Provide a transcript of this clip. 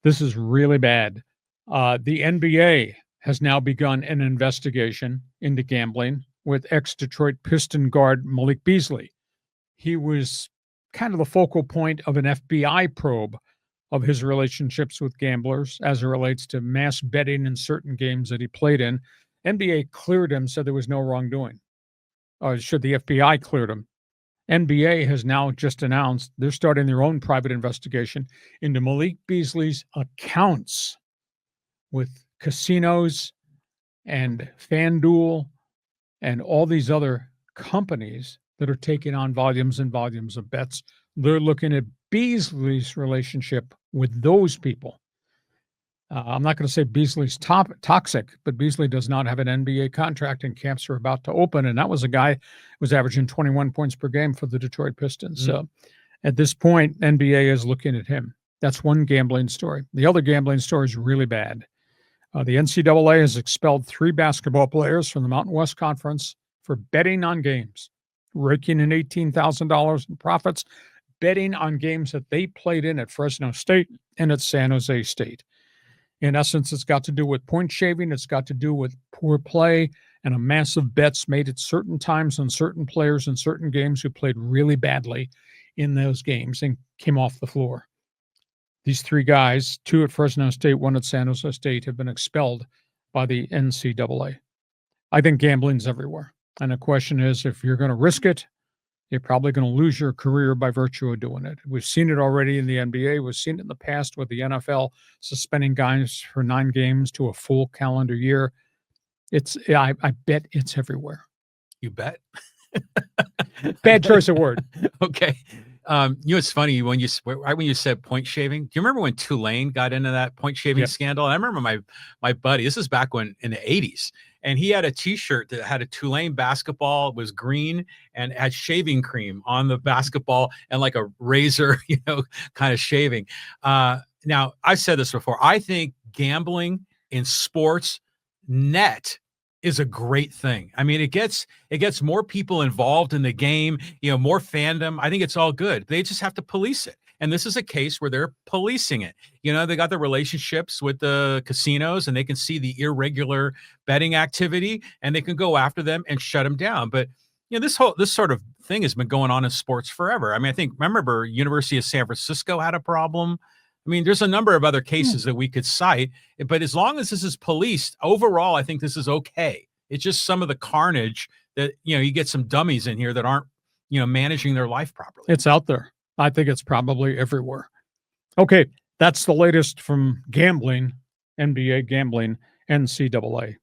This is really bad. The NBA has now begun an investigation into gambling with ex-Detroit Piston guard Malik Beasley. He was kind of the focal point of an FBI probe of his relationships with gamblers as it relates to mass betting in certain games that he played in. NBA cleared him, said there was no wrongdoing. Should the FBI cleared him? NBA has now just announced they're starting their own private investigation into Malik Beasley's accounts with casinos and FanDuel and all these other companies that are taking on volumes and volumes of bets. They're looking at Beasley's relationship with those people. I'm not going to say Beasley's toxic, but Beasley does not have an NBA contract, and camps are about to open. And that was a guy who was averaging 21 points per game for the Detroit Pistons. So at this point, NBA is looking at him. That's one gambling story. The other gambling story is really bad. The NCAA has expelled 3 basketball players from the Mountain West Conference for betting on games, raking in $18,000 in profits, betting on games that they played in at Fresno State and at San Jose State. In essence, it's got to do with point shaving. It's got to do with poor play and a massive bets made at certain times on certain players in certain games who played really badly in those games and came off the floor. These 3 guys, 2 at Fresno State, 1 at San Jose State, have been expelled by the NCAA. I think gambling's everywhere. And the question is, if you're going to risk it, you're probably going to lose your career by virtue of doing it. We've seen it already in the NBA. We've seen it in the past with the NFL suspending guys for 9 games to a full calendar year. I bet it's everywhere. You bet? Bad choice of word. Okay. It's funny when you said point shaving. Do you remember when Tulane got into that point shaving scandal? And I remember my buddy. This is back in the 80s, and he had a T-shirt that had a Tulane basketball. It was green and had shaving cream on the basketball and like a razor, kind of shaving. Now I've said this before. I think gambling in sports net is a great thing. I mean, it gets more people involved in the game, more fandom. I think it's all good. They just have to police it. And this is a case where they're policing it. They got the relationships with the casinos and they can see the irregular betting activity and they can go after them and shut them down. But this sort of thing has been going on in sports forever. I mean, remember University of San Francisco had a problem. I mean, there's a number of other cases that we could cite, but as long as this is policed, overall, I think this is okay. It's just some of the carnage that, you get some dummies in here that aren't, managing their life properly. It's out there. I think it's probably everywhere. Okay, that's the latest from gambling, NBA gambling, NCAA.